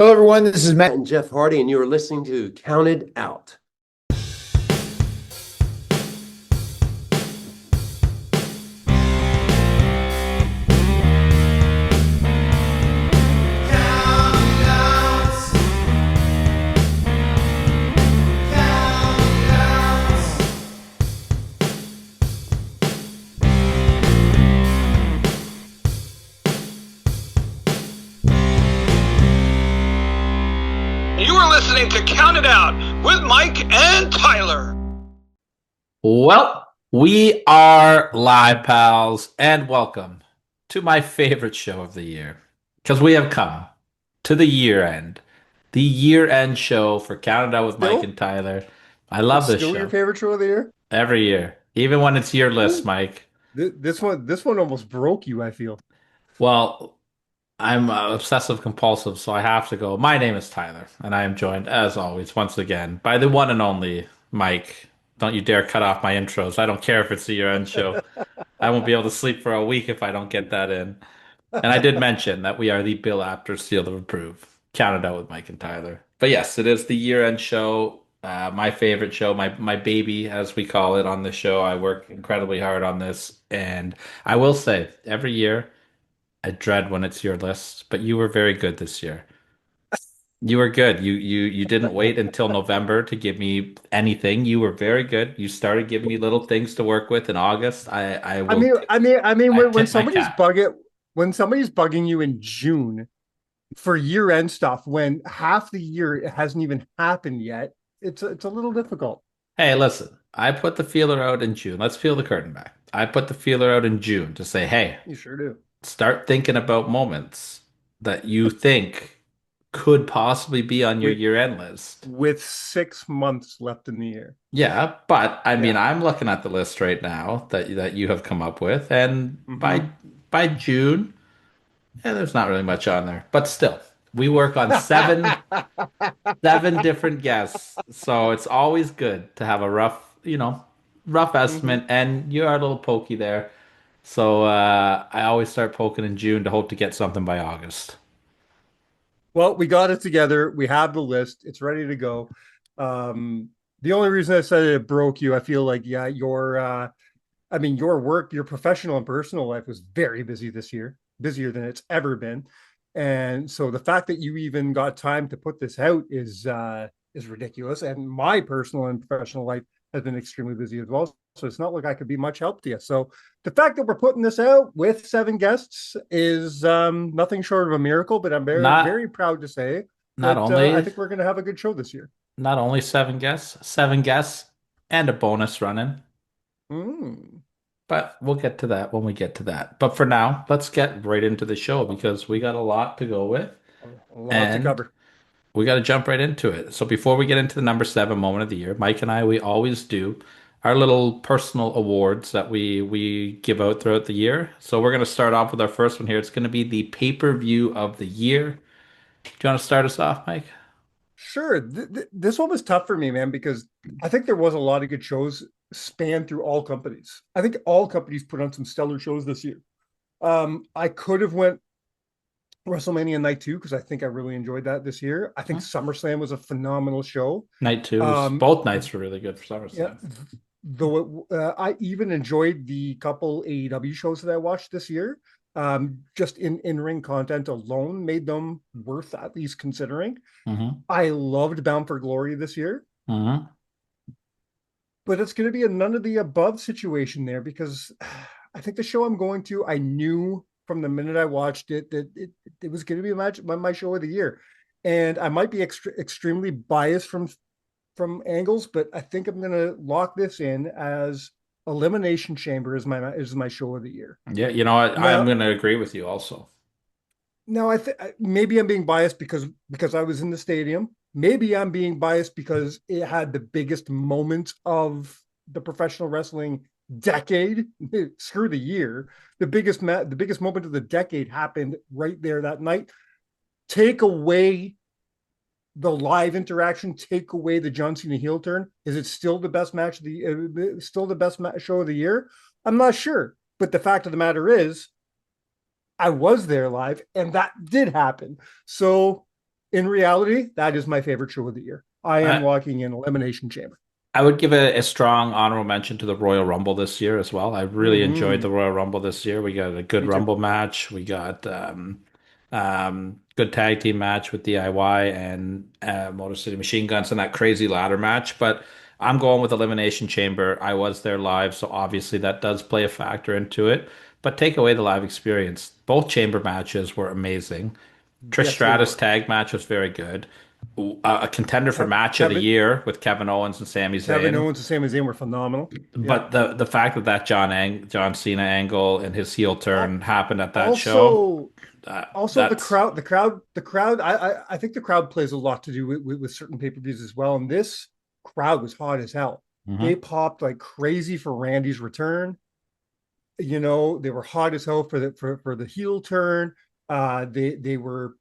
Hello, everyone. This is Matt and Jeff Hardy, and you are listening to Counted Out. You are listening to Count It Out with Mike and Tyler. Well, we are live, pals, and welcome to my favorite show of the year. Because we have come to the year-end show for Count It Out with Mike and Tyler. I love this Still show. your favorite show of the year? Every year, even when it's yearless, Mike. This one almost broke you, I feel. Well, I'm obsessive compulsive, so I have to go. My name is Tyler, and I am joined, as always, once again, by the one and only Mike. Don't you dare cut off my intros. I don't care if it's a year-end show. I won't be able to sleep for a week if I don't get that in. And I did mention that we are the Bill Apter Seal of Approve. Counted out with Mike and Tyler. But yes, it is the year-end show. My favorite show, my baby, as we call it on the show. I work incredibly hard on this. And I will say, every year, I dread when it's your list, but you were very good this year. You were good. You didn't wait until November to give me anything. You were very good. You started giving me little things to work with in August. I will. When tip my cap. when somebody's bugging you in June for year-end stuff, when half the year it hasn't even happened yet, it's a little difficult. Hey, listen. I put the feeler out in June. Let's peel the curtain back. I put the feeler out in June to say, hey, You sure do. start thinking about moments that you think could possibly be on your With year-end list. with 6 months left in the year. Yeah, but I mean, Yeah. I'm looking at the list right now that you have come up with, and by Mhm. by June, yeah, there's not really much on there. But still, we work on seven different guests, so it's always good to have a rough estimate. Mhm. And you are a little pokey there, so I always start poking in June to hope to get something by August. Well, we got it together. We have the list. It's ready to go. The only reason I said it broke you, I feel like, yeah, your work, your professional and personal life was very busy this year, busier than it's ever been. And so the fact that you even got time to put this out is ridiculous. And my personal and professional life has been extremely busy as well. So it's not like I could be much help to you. So the fact that we're putting this out with 7 guests is nothing short of a miracle, but I'm very, Not very proud to say not that I only think we're going to have a good show this year. not only 7 guests, and a bonus run-in. Mm. But we'll get to that when we get to that. But for now, let's get right into the show because we got a lot to go with A lot to and cover. we got to jump right into it. So before we get into the number 7 moment of the year, Mike and I, we always do our little personal awards that we give out throughout the year. So we're going to start off with our first one here. It's going to be the pay-per-view of the year. Do you want to start us off, Mike? Sure. This one was tough for me, man, because I think there was a lot of good shows spanned through all companies. I think all companies put on some stellar shows this year. I could have went WrestleMania Night 2 because I think I really enjoyed that this year. I think SummerSlam was a phenomenal show. Night two was Um, both nights were really good for yeah, SummerSlam. though I even enjoyed the couple AEW shows that I watched this year. Just in-ring content alone made them worth at least considering. Mm-hmm. I loved Bound for Glory this year, Mm-hmm. but it's going to be a none of the above situation there because I think the show I'm going to, I knew from the minute I watched it that it was going to be my show of the year. And I might be extremely biased from angles, but I think I'm going to lock this in as Elimination Chamber is my show of the year. Yeah, you know what? I'm Now, going to agree with you also. now I think maybe I'm being biased because I was in the stadium. Maybe I'm being biased because it had the biggest moment of the professional wrestling decade. Screw the year. The biggest moment of the decade happened right there that night. Take away the live interaction, take away the John Cena heel turn. Is it still the best match of the show of the year? I'm not sure, but the fact of the matter is, I was there live, and that did happen. So In reality, that is my favorite show of the year. I am I, walking in Elimination Chamber. I would give a strong honorable mention to the Royal Rumble this year as well. I really enjoyed Mm-hmm. the Royal Rumble this year. We got a good Me too. Rumble match. We got good tag team match with DIY and Motor City Machine Guns and that crazy ladder match. But I'm going with Elimination Chamber. I was there live, so obviously that does play a factor into it. But take away the live experience. Both chamber matches were amazing. Trish Yes, they Stratus were. tag match was very good. A contender for match of the Kevin year with Kevin Owens and Sami Kevin Zayn. Owens and Sami Zayn were phenomenal. Yeah. But the fact that John Cena angle and his heel turn Al- happened at that show, Also, also the that's crowd, the crowd, the crowd. I think the crowd plays a lot to do with certain pay-per-views as well. And this crowd was hot as hell. They Mhm. popped like crazy for Randy's return. They were hot as hell for the heel turn. They were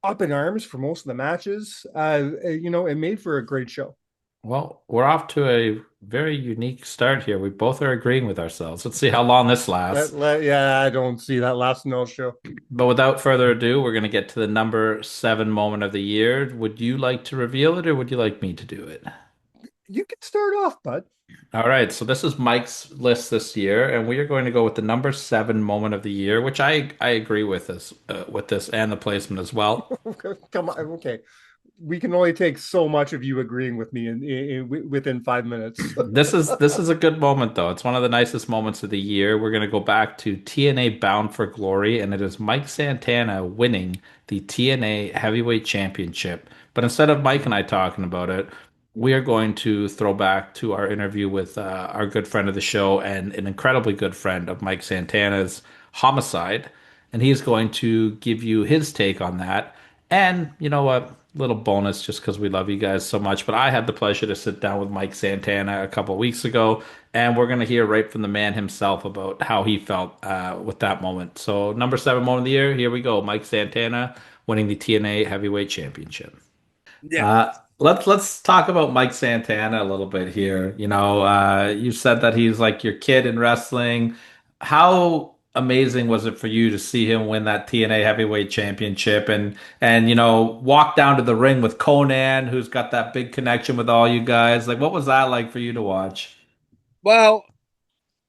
up in arms for most of the matches. It made for a great show. Well, we're off to a very unique start here. We both are agreeing with ourselves. Let's see how long this lasts. Yeah, I don't see that last no show. But without further ado, we're going to get to the number 7 moment of the year. Would you like to reveal it or would you like me to do it? You can start off, bud. All right, so this is Mike's list this year, and we are going to go with the number 7 moment of the year, which I agree with this and the placement as well. Come on, okay. We can only take so much of you agreeing with me within 5 minutes. This is a good moment though. It's one of the nicest moments of the year. We're going to go back to TNA Bound for Glory, and it is Mike Santana winning the TNA Heavyweight Championship. But instead of Mike and I talking about it, we are going to throw back to our interview with our good friend of the show and an incredibly good friend of Mike Santana's, Homicide, and he's going to give you his take on that. And you know what? Little bonus just because we love you guys so much. But I had the pleasure to sit down with Mike Santana a couple of weeks ago, and we're going to hear right from the man himself about how he felt with that moment. So, number 7 moment of the year, here we go. Mike Santana winning the TNA Heavyweight Championship. Yeah. Let's talk about Mike Santana a little bit here. You said that he's like your kid in wrestling. How amazing was it for you to see him win that TNA Heavyweight Championship and walk down to the ring with Conan, who's got that big connection with all you guys? Like, what was that like for you to watch? Well,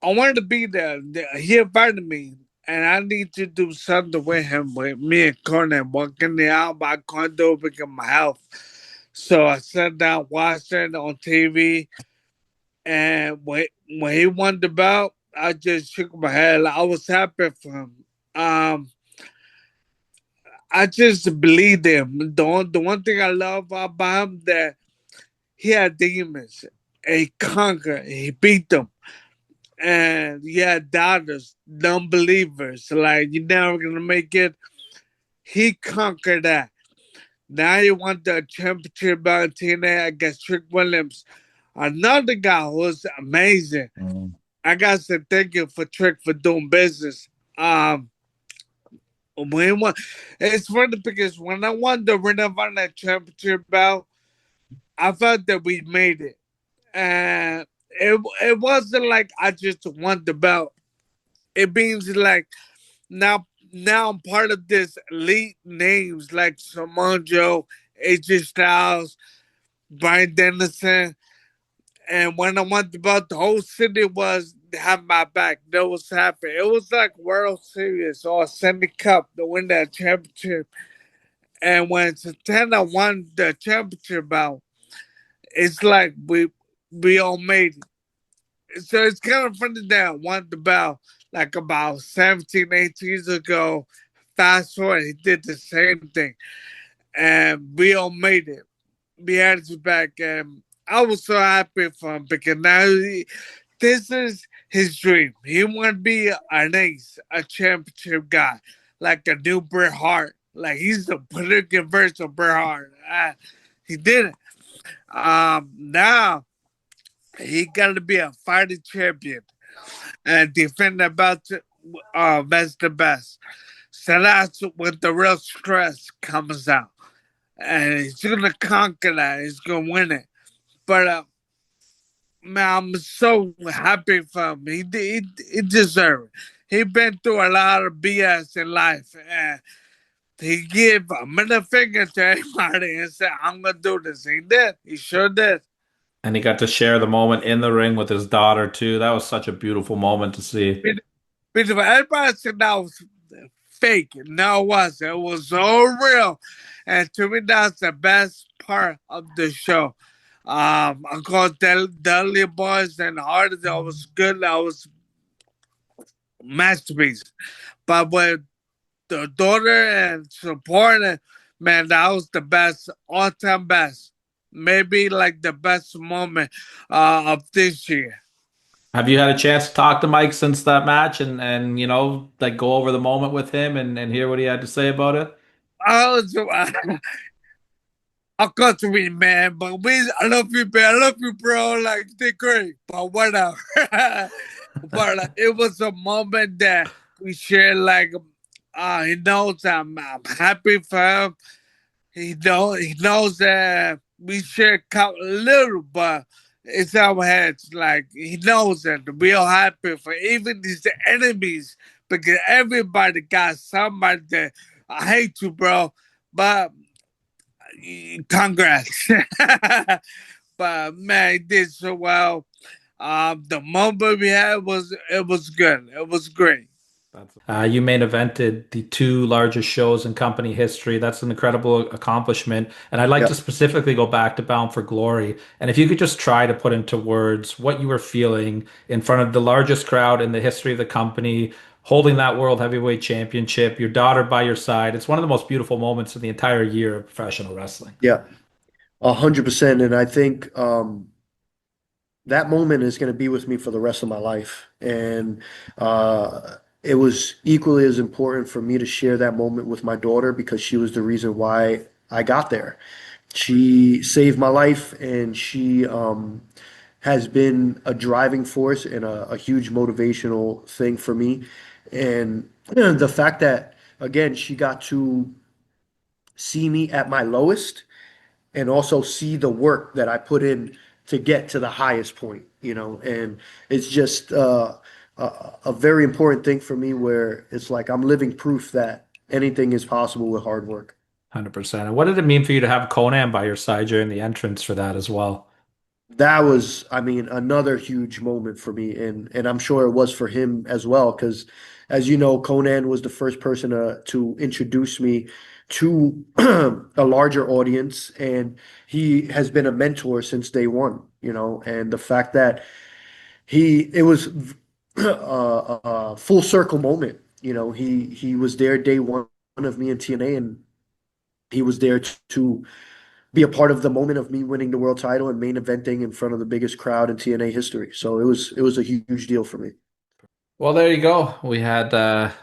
I wanted to be there. He invited me, and I need to do something with him. With me and Conan walking the out, but I couldn't do it because of my health. So I sat down, watched it on TV, and when he won the belt, I just shook my head. I was happy for him. Um, I just believed him. The one thing I love about him that he had demons. And he conquered. He beat them. And he had doubters, non-believers. Like, you're never going to make it. He conquered that. Now he won the championship belt in TNA against Trick Williams. Another guy who was amazing. Mm. I got to say thank you for Trick for doing business. When he won, it's funny because when I won the Ring of Honor championship belt, I felt that we made it. And it wasn't like I just won the belt. It means like now I'm part of this elite names like Samoa Joe, AJ Styles, Brian Dennison. And when I won the belt, the whole city was have my back. They was happy. It was like World Series or Stanley Cup to win that championship. And when Santana won the championship belt, it's like we all made it. So it's kind of funny that I won the belt like about 17, 18 years ago. Fast forward, he did the same thing. And we all made it. We had his back. And I was so happy for him because now this is his dream. He want to be an ace, a championship guy, like a new Bret Hart. Like he's the political version of Bret Hart. He did it. Now he got to be a fighting champion and defend the belt best the best. So that's when the real stress comes out. And he's going to conquer that. He's going to win it. But man, I'm so happy for him. He deserves it. He been through a lot of BS in life. And he gave a middle finger to everybody and said, I'm going to do this. He did. He sure did. And he got to share the moment in the ring with his daughter too. That was such a beautiful moment to see. Because everybody said that was fake. No, it wasn't. It was so real. And to me, that's the best part of the show. Of course, Dudley Boys and Hardy, that was good. That was masterpiece. But with the daughter and supporting, man, that was the best, all time best. Maybe like the best moment of this year. Have you had a chance to talk to Mike since that match and like go over the moment with him and hear what he had to say about it? I was, I got to be man, but I love you, man. I love you, bro. Like, they're great, but whatever. But it was a moment that we shared. Like, he knows I'm happy for him. He knows that we share a little, but it's our heads. Like, he knows that we are happy for even his enemies, because everybody got somebody that I hate you, bro, but congrats. But man, he did so well. The moment we had was good. It was great. You main evented the two largest shows in company history. That's an incredible accomplishment. And I'd like to Yep. specifically go back to Bound for Glory. And if you could just try to put into words what you were feeling in front of the largest crowd in the history of the company, holding that World Heavyweight Championship, your daughter by your side. It's one of the most beautiful moments in the entire year of professional wrestling. Yeah, 100%. And I think that moment is going to be with me for the rest of my life. And it was equally as important for me to share that moment with my daughter because she was the reason why I got there. She saved my life, and she has been a driving force and a huge motivational thing for me. And the fact that, again, she got to see me at my lowest and also see the work that I put in to get to the highest point, and it's just a very important thing for me where it's like I'm living proof that anything is possible with hard work. 100%. And what did it mean for you to have Conan by your side during the entrance for that as well? That was, I mean, another huge moment for me, and I'm sure it was for him as well, because as you know, Conan was the first person to introduce me to a larger audience, and he has been a mentor since day one, and the fact that it was a full circle moment, he was there day one of me in TNA, and he was there to be a part of the moment of me winning the world title and main eventing in front of the biggest crowd in TNA history. So it was a huge deal for me. Well, there you go. We had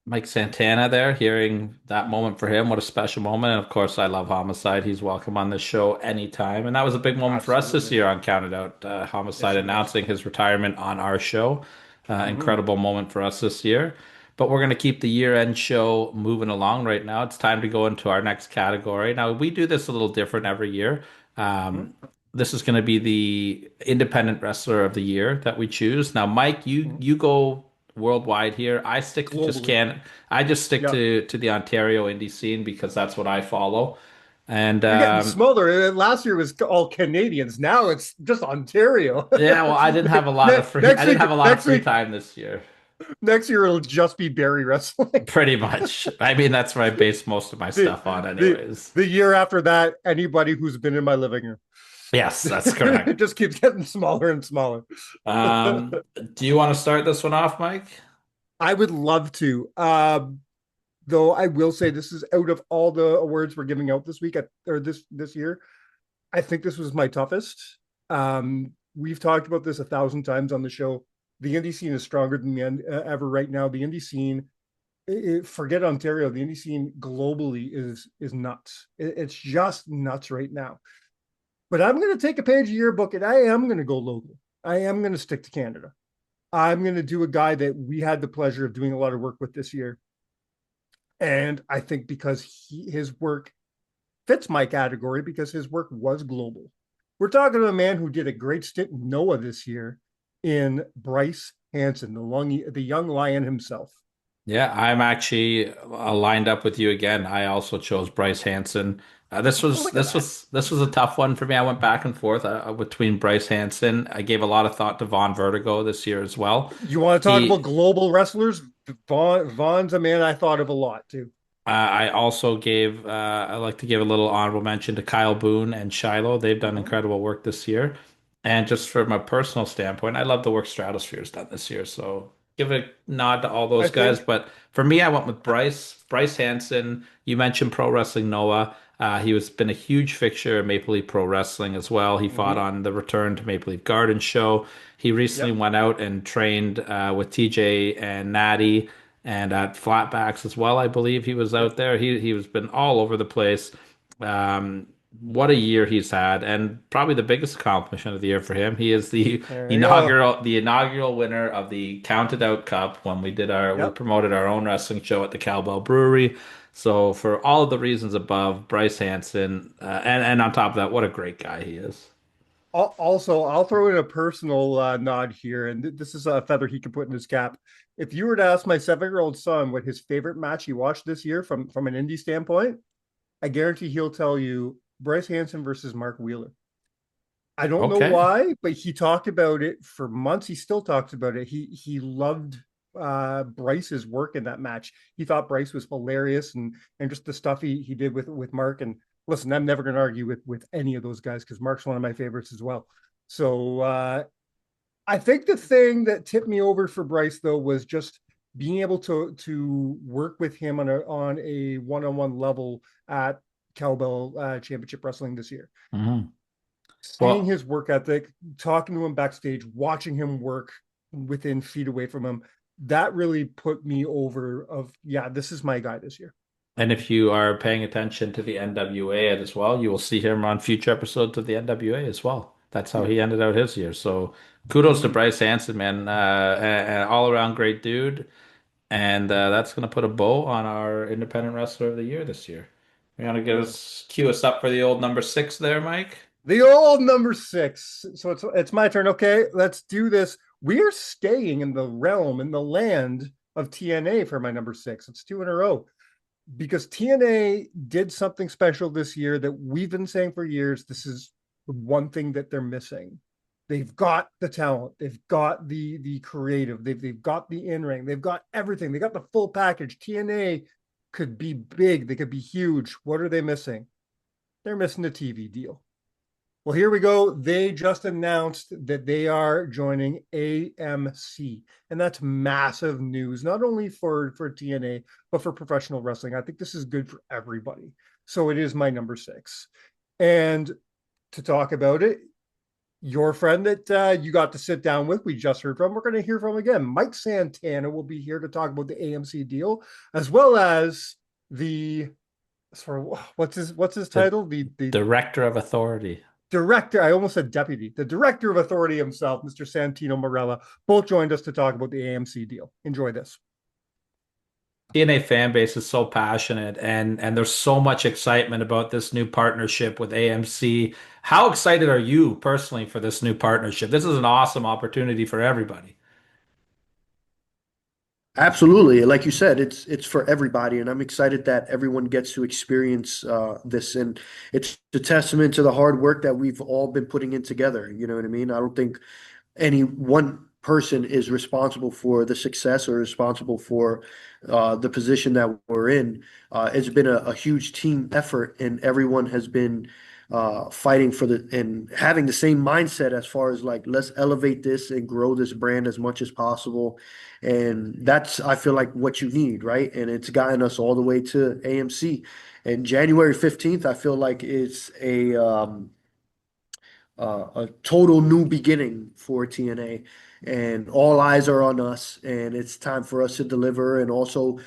Mike Santana there, hearing that moment for him. What a special moment. And of course, I love Homicide. He's welcome on this show anytime. And that was a big moment for us this Absolutely. year on Counted Out. Homicide Yes, it was. announcing his retirement on our show. Mhm. Incredible moment for us this year. But we're going to keep the year-end show moving along right now. It's time to go into our next category. Now, we do this a little different every year. Um, Mhm. this is going to be the Independent Wrestler of the Year that we choose. Now, Mike, you Mhm. you go worldwide here. I stick to just Globally. can I just stick Yeah. to the Ontario indie scene because that's what I follow. And You're getting smaller. Last year was all Canadians. Now it's just Ontario. yeah, well, I didn't have a lot of free. I Next didn't have week, a lot of next free week, time this year. next year it'll just be Barry wrestling. Pretty much. I mean, that's where I base most of my the stuff on, the anyways. the year after that, anybody who's been in my living room. Yes, that's It correct. just keeps getting smaller and smaller. Do you want to start this one off, Mike? I would love to. Though I will say this is out of all the awards we're giving out this week or this year, I think this was my toughest. We've talked about this 1,000 times on the show. The indie scene is stronger than ever right now. The indie scene, forget Ontario, the indie scene globally is nuts. It's just nuts right now. But I'm going to take a page of your book, and I am going to go local. I am going to stick to Canada. I'm going to do a guy that we had the pleasure of doing a lot of work with this year. And I think because his work fits my category because his work was global. We're talking to a man who did a great stint in Noah this year in Bryce Hanson, the young lion himself. Yeah, I'm actually lined up with you again. I also chose Bryce Hanson. This Oh, was look at this that. was this was a tough one for me. I went back and forth between Bryce Hanson. I gave a lot of thought to Von Vertigo this year as well. You want to talk about He global wrestlers? Vaughn's a man I thought of a lot too. I also gave I like to give a little honorable mention to Kyle Boone and Shiloh. They've done Mhm. incredible work this year. And just from a personal standpoint, I love the work Stratosphere's done this year. So give a nod to all I those guys. think But for me, I went with Bryce Hanson. You mentioned Pro Wrestling Noah. He was been a huge fixture at Maple Leaf Pro Wrestling as well. He fought mhm. on the Return to Maple Leaf Garden show. He recently Yep. went out and trained with TJ and Natty and at flatbacks as well. I believe he was Yep. out there. He was been all over the place. Um, what a year he's had, and probably the biggest accomplishment of the year for him. He is the There you go. inaugural winner of the Counted Out Cup when we Yep. promoted our own wrestling show at the Cowbell Brewery. So for all of the reasons above, Bryce Hanson, and on top of that, what a great guy he is. Also, I'll throw in a personal nod here, and this is a feather he can put in his cap. If you were to ask my 7-year-old son what his favorite match he watched this year from an indie standpoint, I guarantee he'll tell you Bryce Hanson versus Mark Wheeler. I don't know Okay. why, but he talked about it for months. He still talks about it. He loved Bryce's work in that match. He thought Bryce was hilarious and just the stuff he did with Mark. And listen, I'm never going to argue with any of those guys because Mark's one of my favorites as well. So I think the thing that tipped me over for Bryce though was just being able to work with him on a one-on-one level at Cowbell Championship Wrestling this year, Mhm. seeing Well, his work ethic, talking to him backstage, watching him work within feet away from him, that really put me over of, yeah, this is my guy this year. and if you are paying attention to the NWA as well, you will see him on future episodes of the NWA as well. That's how Yep. he ended out his year. So kudos to Mm-hmm. Bryce Hanson, man. An all around great dude. And that's going to put a bow on our Independent Wrestler of the Year this year. You want to give us cue us up for the old number six there, Mike? The old number six. So it's my turn. Okay, let's do this. We are staying in the realm, in the land of TNA for my number six. It's two in a row because TNA did something special this year that we've been saying for years. This is the one thing that they're missing. They've got the talent, they've got the creative, they've got the in-ring, they've got everything, they got the full package. TNA could be big, they could be huge. What are they missing? They're missing a TV deal. Well, here we go. They just announced that they are joining AMC, and that's massive news, not only for TNA, but for professional wrestling. I think this is good for everybody. So it is my number six. And to talk about it, your friend that you got to sit down with, we just heard from, we're going to hear from again. Mike Santana will be here to talk about the AMC deal, as well as the sort of what's his The title? The Director of Authority. director, I almost said deputy, the director of authority himself, Mr. Santino Marella, both joined us to talk about the AMC deal. Enjoy this. TNA fan base is so passionate and there's so much excitement about this new partnership with AMC. How excited are you personally for this new partnership? This is an awesome opportunity for everybody. Absolutely. Like you said, it's for everybody, and I'm excited that everyone gets to experience this. And it's a testament to the hard work that we've all been putting in together. You know what I mean? I don't think any one person is responsible for the success or responsible for the position that we're in. It's been a huge team effort, and everyone has been fighting for the and having the same mindset as far as like let's elevate this and grow this brand as much as possible. And that's I feel like what you need, right? And it's gotten us all the way to AMC. And January 15th, I feel like it's a total new beginning for TNA, and all eyes are on us, and it's time for us to deliver, and also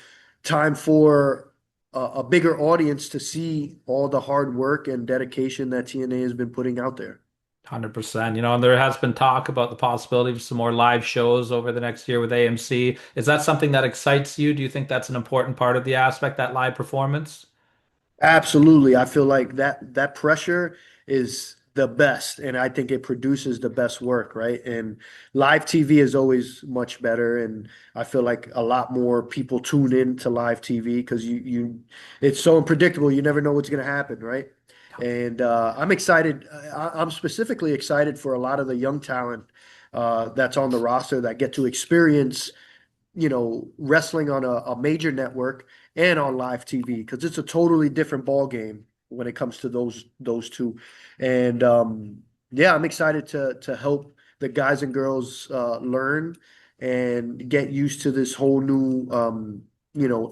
time for a bigger audience to see all the hard work and dedication that TNA has been putting out there. 100%. You know, and there has been talk about the possibility of some more live shows over the next year with AMC. Is that something that excites you? Do you think that's an important part of the aspect, that live performance? Absolutely. I feel like that pressure is the best, and I think it produces the best work, right? And live TV is always much better, and I feel like a lot more people tune in to live TV because it's so unpredictable. You never know what's going to happen, right? And I'm excited. I'm specifically excited for a lot of the young talent that's on the roster that get to experience, wrestling on a major network and on live TV because it's a totally different ball game when it comes to those two. And yeah, I'm excited to help the guys and girls learn and get used to this whole new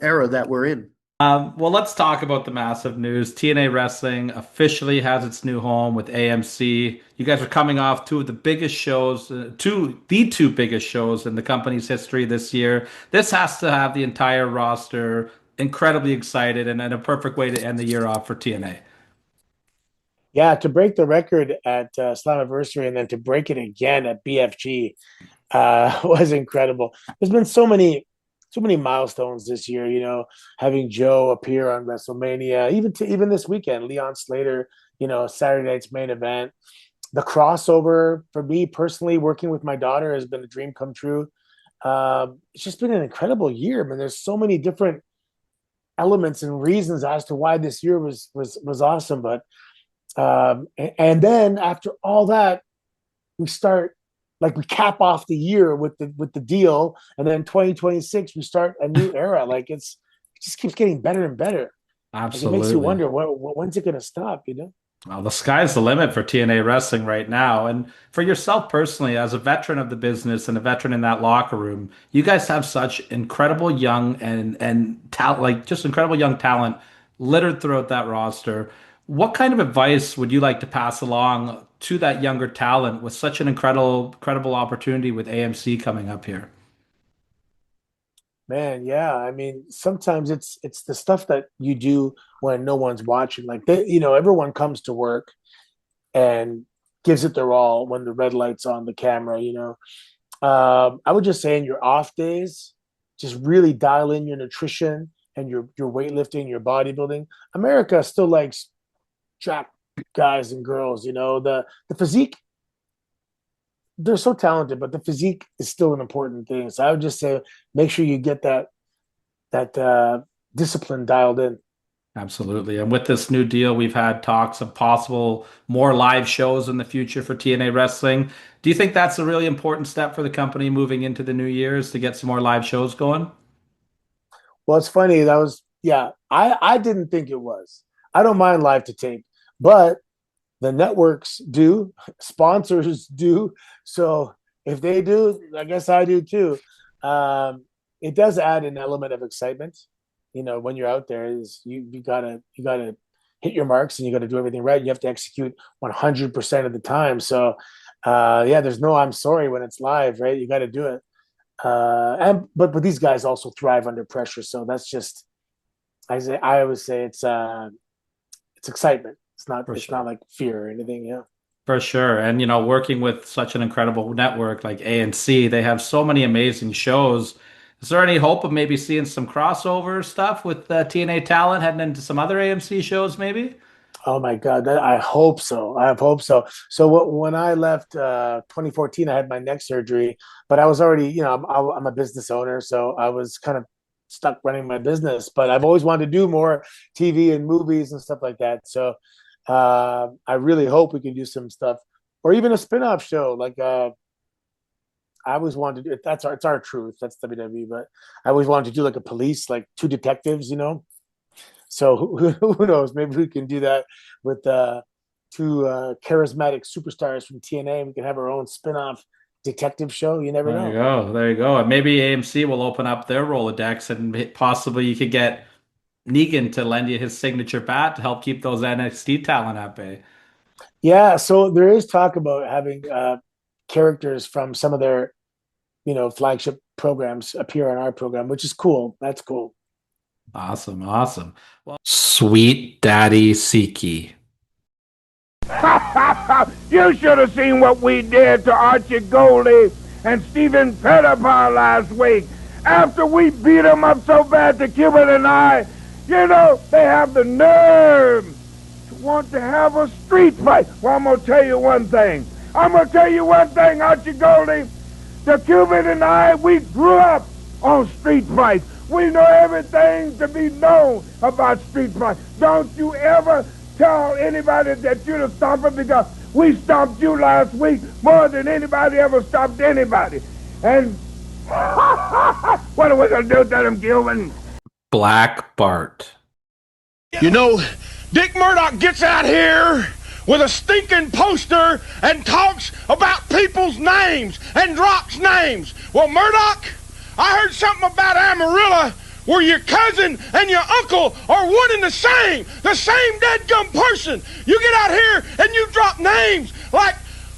era that we're in. Well, let's talk about the massive news. TNA Wrestling officially has its new home with AMC. You guys are coming off two of the biggest shows, the two biggest shows in the company's history this year. This has to have the entire roster incredibly excited and a perfect way to end the year off for TNA. Yeah, to break the record at Slammiversary and then to break it again at BFG was incredible. There's been so many milestones this year. Having Joe appear on WrestleMania, even this weekend, Leon Slater. Saturday night's main event. The crossover for me personally, working with my daughter, has been a dream come true. It's just been an incredible year. I mean, there's so many different elements and reasons as to why this year was awesome, but. And then after all that, we cap off the year with the deal, and then 2026 we start a new era. Like it just keeps getting better and better. Absolutely, it makes you wonder when's it going to stop? Well, the sky's the limit for TNA Wrestling right now. And for yourself personally, as a veteran of the business and a veteran in that locker room, you guys have such incredible young and talent, just incredible young talent littered throughout that roster. What kind of advice would you like to pass along to that younger talent with such an incredible opportunity with AMC coming up here? Man, yeah. I mean, sometimes it's the stuff that you do when no one's watching. Like everyone comes to work and gives it their all when the red light's on the camera. I would just say in your off days, just really dial in your nutrition and your weightlifting, your bodybuilding. America still likes track guys and girls. The physique, they're so talented, but the physique is still an important thing. So I would just say make sure you get that discipline dialed in. Absolutely. And with this new deal, we've had talks of possible more live shows in the future for TNA Wrestling. Do you think that's a really important step for the company moving into the new year, is to get some more live shows going? Well, it's funny. I didn't think it was. I don't mind live to tape, but the networks do, sponsors do. So if they do, I guess I do too. It does add an element of excitement. When you're out there, is you gotta hit your marks and you gotta do everything right. You have to execute 100% of the time. So there's no I'm sorry when it's live, right? You got to do it. But these guys also thrive under pressure. So that's just, I always say it's excitement. It's not like fear or anything. Yeah. For sure. And, working with such an incredible network like ANC, they have so many amazing shows. Is there any hope of maybe seeing some crossover stuff with TNA talent heading into some other AMC shows maybe? Oh my God, I hope so. I hope so. So when I left 2014, I had my neck surgery, but I was already, I'm a business owner, so I was kind of stuck running my business. But I've always wanted to do more TV and movies and stuff like that. So I really hope we can do some stuff, or even a spin-off show. Like I always wanted to do. It's our truth. That's WWE, but I always wanted to do like a police, like two detectives, So who knows? Maybe we can do that with two charismatic superstars from TNA. We can have our own spin-off detective show. You never know. There you go. And maybe AMC will open up their Rolodex, and possibly you could get Negan to lend you his signature bat to help keep those NXT talent at bay. Yeah, so there is talk about having characters from some of their, flagship programs appear on our program, which is cool. That's cool. Awesome. Well, Sweet Daddy Siki. You should have seen what we did to Archie Goldie and Stephen Pettipaw last week. After we beat them up so bad to Cuban and I, they have the nerve to want to have a street fight. Well, I'm going to tell you one thing. Archie Goldie. The Cuban and I, we grew up on street fights. We know everything to be known about street fights. Don't you ever tell anybody that you're the stomper, because we stomped you last week more than anybody ever stomped anybody. And what are we going to do to them, Cuban? Black Bart. You know, Dick Murdoch gets out here with a stinking poster and talks about people's names and drops names. Well, Murdoch, I heard something about Amarillo where your cousin and your uncle are one and the same dadgum person. You get out here and you drop names like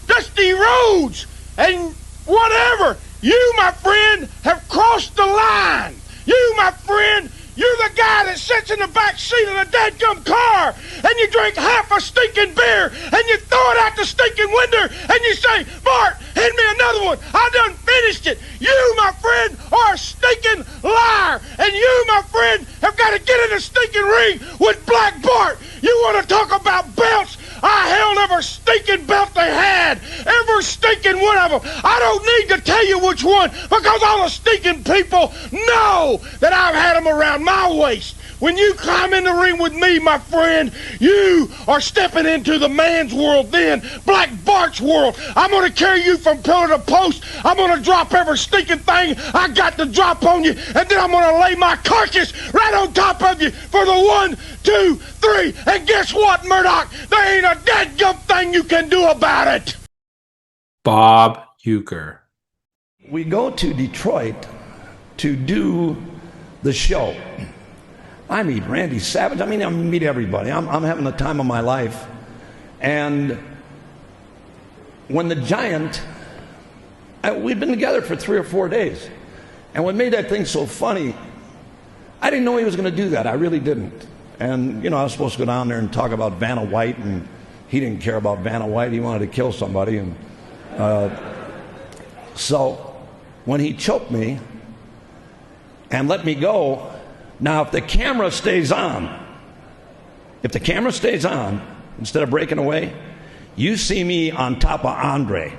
Dusty Rhodes and whatever. You, my friend, have crossed the line. You, my friend, you're the guy that sits in the back seat of the dadgum car and you drink half a stinking beer and you throw it out the stinking window and you say, Bart, hand me another one. I done finished it. You, my friend, are a stinking liar. And you, my friend, have got to get in a stinking ring with Black Bart. You want to talk about belts? I held every stinking belt they had. Every stinking one of them. I don't need to tell you which one because all the stinking people know that I've had them around my waist. When you climb in the ring with me, my friend, you are stepping into the man's world then, Black Bart's world. I'm going to carry you from pillar to post. I'm going to drop every stinking thing I got to drop on you, and then I'm going to lay my carcass right on top of you for the 1, 2, 3. And guess what, Murdoch? There ain't a dadgum thing you can do about it. Bob Uecker. We go to Detroit to do the show. I meet Randy Savage. I meet everybody. I'm having the time of my life. And when the Giant, we'd been together for 3 or 4 days. And what made that thing so funny, I didn't know he was going to do that. I really didn't. And, I was supposed to go down there and talk about Vanna White, and he didn't care about Vanna White. He wanted to kill somebody. And so when he choked me and let me go, now, if the camera stays on, instead of breaking away, you see me on top of Andre.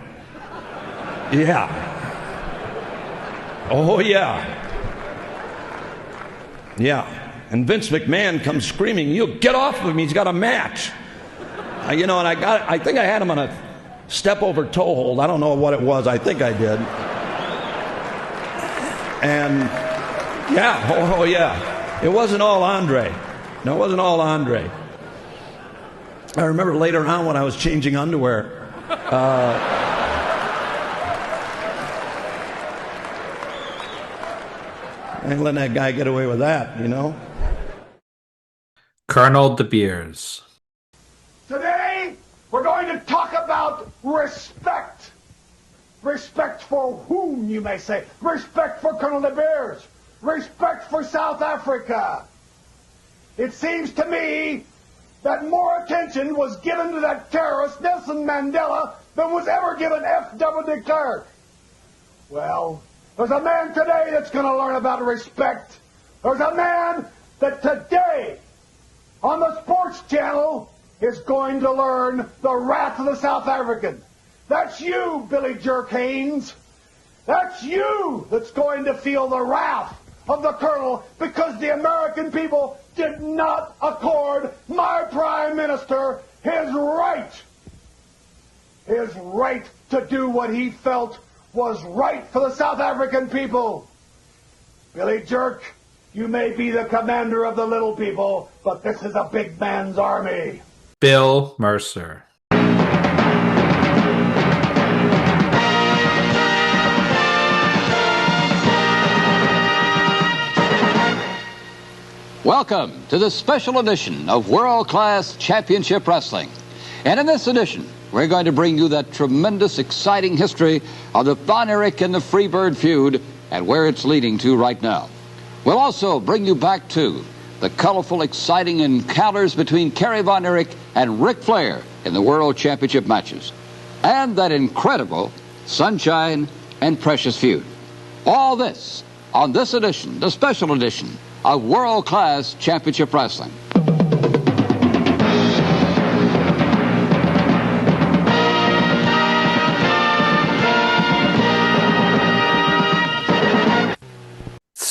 Yeah. Oh, yeah. Yeah. And Vince McMahon comes screaming, "You get off of him, he's got a match." And I think I had him on a step over toe hold. I don't know what it was. I think I did. And yeah, oh yeah. It wasn't all Andre. No, it wasn't all Andre. I remember later on when I was changing underwear. I ain't letting that guy get away with that, Colonel De Beers. Today, we're going to talk about respect. Respect for whom, you may say. Respect for Colonel De Beers. Respect for South Africa. It seems to me that more attention was given to that terrorist, Nelson Mandela, than was ever given F.W. de Klerk. Well, there's a man today that's going to learn about respect. There's a man that today, on the Sports Channel, is going to learn the wrath of the South African. That's you, Billy Jerk Haynes. That's you that's going to feel the wrath of the Colonel because the American people did not accord my Prime Minister his right to do what he felt was right for the South African people. Billy Jerk, you may be the commander of the little people, but this is a big man's army. Bill Mercer. Welcome to the special edition of World Class Championship Wrestling. And in this edition, we're going to bring you that tremendous, exciting history of the Von Erich and the Freebird feud and where it's leading to right now. We'll also bring you back to the colorful, exciting encounters between Kerry Von Erich and Ric Flair in the World Championship matches. And that incredible Sunshine and Precious feud. All this on this edition, the special edition, of World Class Championship Wrestling.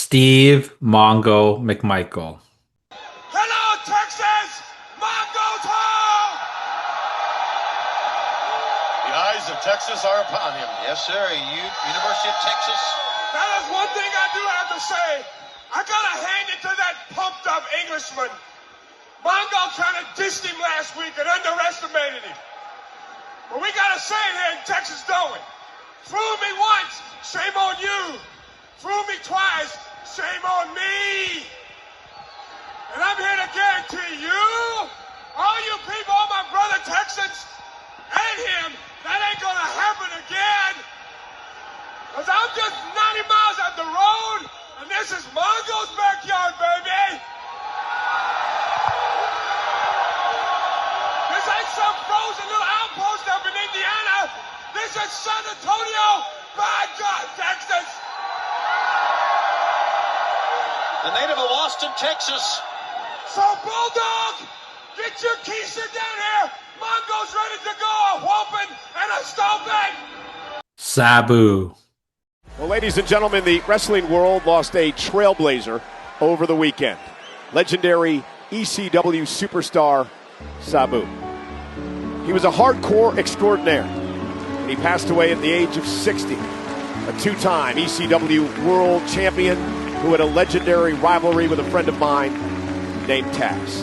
Steve Mongo McMichael. Hello, Texas! Mongo's home! The eyes of Texas are upon him. Yes, sir. University of Texas. That is one thing I do have to say. I gotta hand it to that pumped up Englishman. Mongo kind of dissed him last week and underestimated him. But we gotta say it here in Texas, don't we? Fool me once, shame on you. Fool me twice, shame on me. And I'm here to guarantee you, all you people, all my brother Texans, and him, that ain't gonna happen again. Cause I'm just 90 miles up the road, and this is Mongo's backyard, baby. This ain't some frozen little outpost up in Indiana. This is San Antonio, by God, Texas. The native of Austin, Texas. So, Bulldog, get your keister down here. Mongo's ready to go, a whooping and a stomping. Sabu. Well, ladies and gentlemen, the wrestling world lost a trailblazer over the weekend. Legendary ECW superstar Sabu. He was a hardcore extraordinaire, and he passed away at the age of 60. A two-time ECW world champion who had a legendary rivalry with a friend of mine named Taz.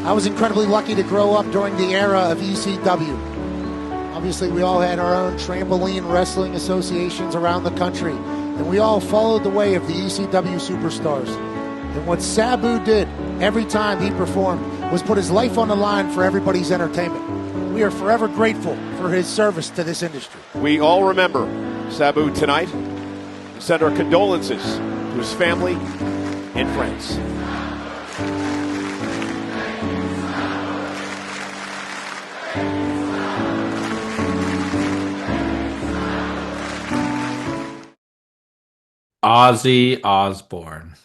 I was incredibly lucky to grow up during the era of ECW. Obviously, we all had our own trampoline wrestling associations around the country, and we all followed the way of the ECW superstars. And what Sabu did every time he performed was put his life on the line for everybody's entertainment. We are forever grateful for his service to this industry. We all remember Sabu tonight. Send our condolences to his family and friends. Ozzy Osbourne.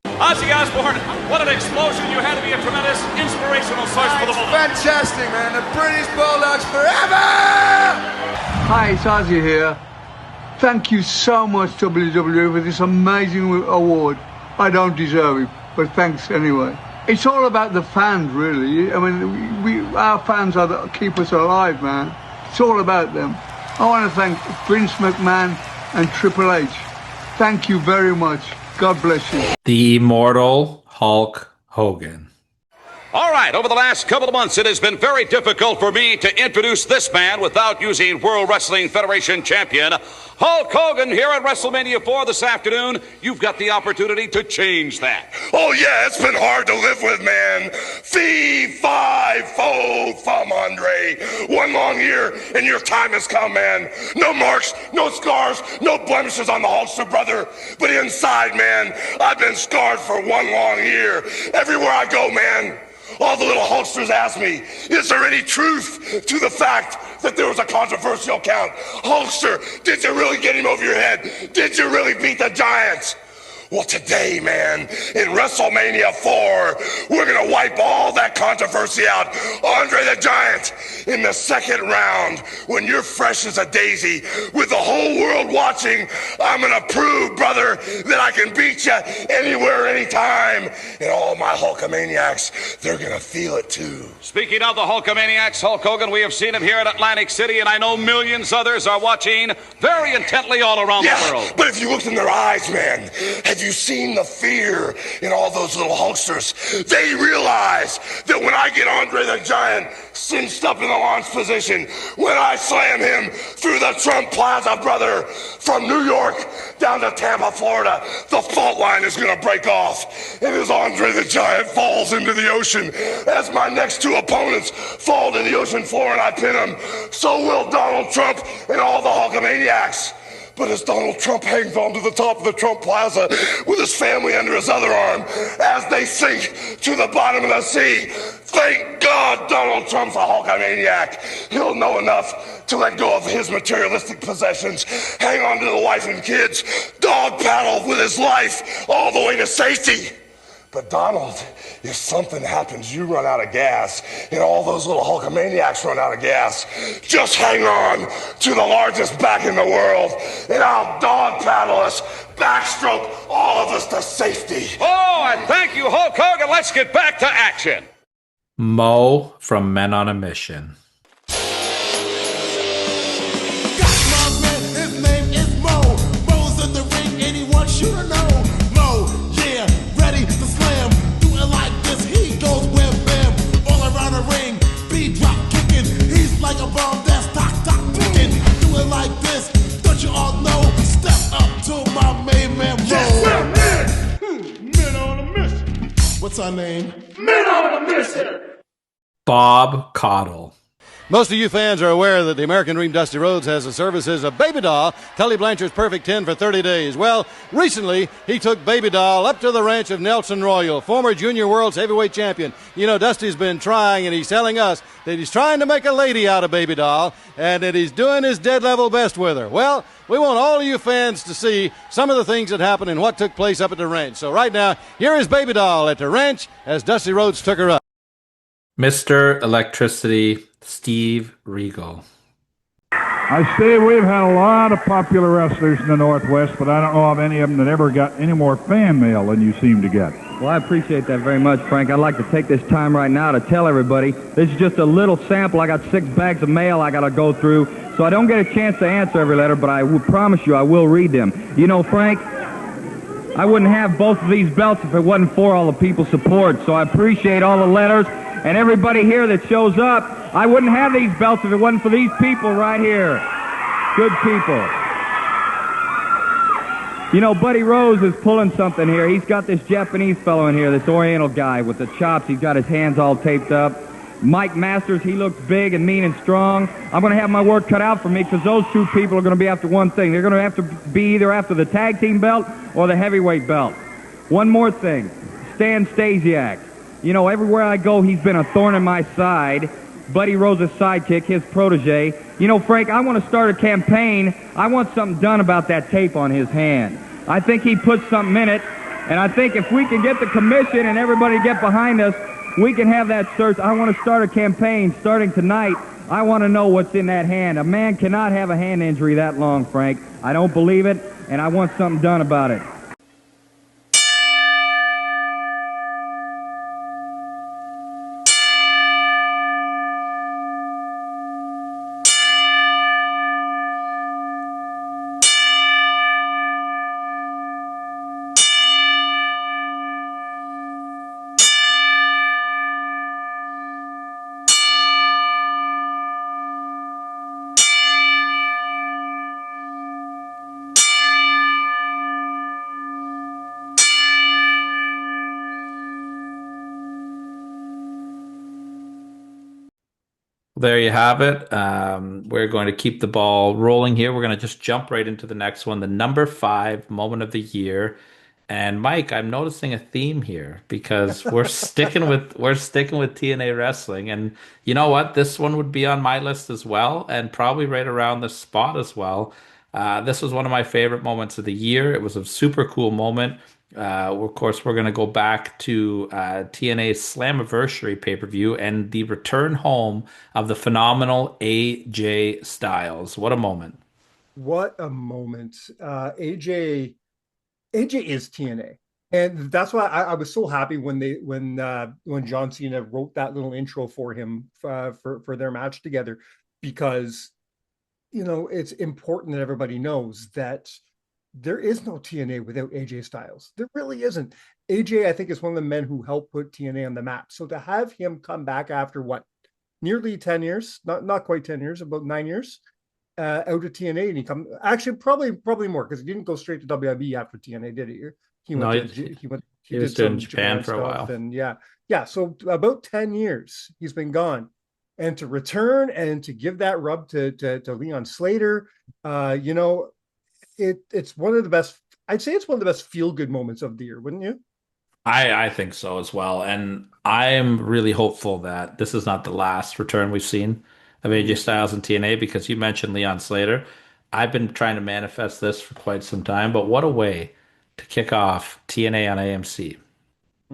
Ozzy Osbourne, what an explosion. You had to be a tremendous inspirational source for the Bulldogs. Fantastic, man. The British Bulldogs forever! Hi, it's Ozzy here. Thank you so much, WWE, for this amazing award. I don't deserve it, but thanks anyway. It's all about the fans, really. I mean, our fans are keep us alive, man. It's all about them. I want to thank Vince McMahon and Triple H. Thank you very much. God bless you. The immortal Hulk Hogan. All right, over the last couple of months, it has been very difficult for me to introduce this man without using World Wrestling Federation champion Hulk Hogan here at WrestleMania 4 this afternoon. You've got the opportunity to change that. Oh, yeah, it's been hard to live with, man. Fee, fi, fo, fum, Andre. One long year, and your time has come, man. No marks, no scars, no blemishes on the Hulkster, brother. But inside, man, I've been scarred for one long year. Everywhere I go, man, all the little Hulksters ask me, is there any truth to the fact that there was a controversial count? Hulkster, did you really get him over your head? Did you really beat the Giants? Well, today, man, in WrestleMania 4, we're going to wipe all that controversy out. Andre the Giant, in the second round, when you're fresh as a daisy, with the whole world watching, I'm going to prove, brother, that I can beat you anywhere, anytime. And all my Hulkamaniacs, they're going to feel it too. Speaking of the Hulkamaniacs, Hulk Hogan, we have seen him here at Atlantic City, and I know millions others are watching very intently all around the world. But if you looked in their eyes, man, have you seen the fear in all those little Hulksters? They realize that when I get Andre the Giant cinched up in the launch position, when I slam him through the Trump Plaza, brother, from New York down to Tampa, Florida, the fault line is going to break off. And as Andre the Giant falls into the ocean, as my next two opponents fall to the ocean floor and I pin them, so will Donald Trump and all the Hulkamaniacs. But as Donald Trump hangs onto the top of the Trump Plaza with his family under his other arm, as they sink to the bottom of the sea, thank God Donald Trump's a Hulkamaniac. He'll know enough to let go of his materialistic possessions, hang on to the wife and kids, dog paddle with his life all the way to safety. But Donald, if something happens, you run out of gas, and all those little Hulkamaniacs run out of gas, just hang on to the largest back in the world, and I'll dog paddle us, backstroke all of us to safety. Oh, and thank you, Hulk Hogan. Let's get back to action. Mo from Men on a Mission. His name is Mo. Mo's in the ring and he wants you to know. Mo, yeah, ready to slam. Do it like this, he goes wham bam. All around the ring, beat drop kicking. He's like a bomb that's tock ticking. Do it like this, don't you all know? Step up to my main man, Mo. Yes, sir, man. Men on a mission. What's our name? Men on a mission. Bob Caudle. Most of you fans are aware that the American Dream Dusty Rhodes has the services of Baby Doll, Tully Blanchard's Perfect 10 for 30 days. Well, recently he took Baby Doll up to the ranch of Nelson Royal, former Junior World's heavyweight champion. You know, Dusty's been trying, and he's telling us that he's trying to make a lady out of Baby Doll and that he's doing his dead level best with her. Well, we want all of you fans to see some of the things that happened and what took place up at the ranch. So right now, here is Baby Doll at the ranch as Dusty Rhodes took her up. Mr. Electricity, Steve Regal. Steve, we've had a lot of popular wrestlers in the Northwest, but I don't know of any of them that ever got any more fan mail than you seem to get. Well, I appreciate that very much, Frank. I'd like to take this time right now to tell everybody this is just a little sample. I got 6 bags of mail I got to go through, so I don't get a chance to answer every letter, but I will promise you I will read them. You know, Frank, I wouldn't have both of these belts if it wasn't for all the people's support, so I appreciate all the letters and everybody here that shows up. I wouldn't have these belts if it wasn't for these people right here. Good people. You know, Buddy Rose is pulling something here. He's got this Japanese fellow in here, this Oriental guy with the chops. He's got his hands all taped up. Mike Masters, he looks big and mean and strong. I'm going to have my work cut out for me because those two people are going to be after one thing. They're going to have to be either after the tag team belt or the heavyweight belt. One more thing. Stan Stasiak. You know, everywhere I go, he's been a thorn in my side. Buddy Rose's sidekick, his protege. You know, Frank, I want to start a campaign. I want something done about that tape on his hand. I think he put something in it, and I think if we can get the commission and everybody get behind us, we can have that search. I want to start a campaign starting tonight. I want to know what's in that hand. A man cannot have a hand injury that long, Frank. I don't believe it, and I want something done about it. There you have it. We're going to keep the ball rolling here. We're going to just jump right into the next one, the number 5 moment of the year. And Mike, I'm noticing a theme here because we're sticking with TNA wrestling. And you know what? This one would be on my list as well, and probably right around the spot as well. This was one of my favorite moments of the year. It was a super cool moment. Of course, we're going to go back to TNA's Slammiversary pay-per-view and the return home of the phenomenal AJ Styles. What a moment. What a moment. AJ is TNA. And that's why I was so happy when John Cena wrote that little intro for him for their match together, because, you know, it's important that everybody knows that there is no TNA without AJ Styles. There really isn't. AJ, I think, is one of the men who helped put TNA on the map. So to have him come back after what, nearly 10 years, not quite 10 years, about 9 years, out of TNA, and he come actually probably more, because he didn't go straight to WIB after TNA, did he? He was doing Japan for a while, and yeah. So about 10 years he's been gone, and to return and to give that rub to Leon Slater, you know, it's one of the best. I'd say it's one of the best feel good moments of the year, wouldn't you? I think so as well, and I'm really hopeful that this is not the last return we've seen of AJ Styles and TNA, because you mentioned Leon Slater. I've been trying to manifest this for quite some time, but what a way to kick off TNA on AMC.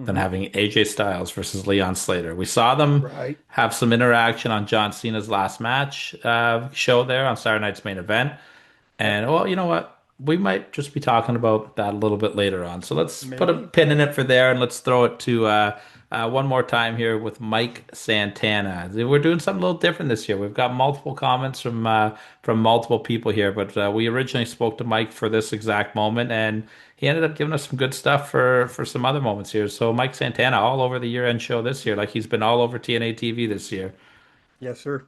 than having AJ Styles versus Leon Slater. We saw them Right. have some interaction on John Cena's last match show there on Saturday Night's Main Event. And, well, you know what? We might just be talking about that a little bit later on. So let's put a Maybe. pin in it for there, and let's throw it to one more time here with Mike Santana. We're doing something a little different this year. We've got multiple comments from multiple people here, but we originally spoke to Mike for this exact moment, and he ended up giving us some good stuff for some other moments here. So Mike Santana all over the year-end show this year, like he's been all over TNA TV this year. Yes, sir.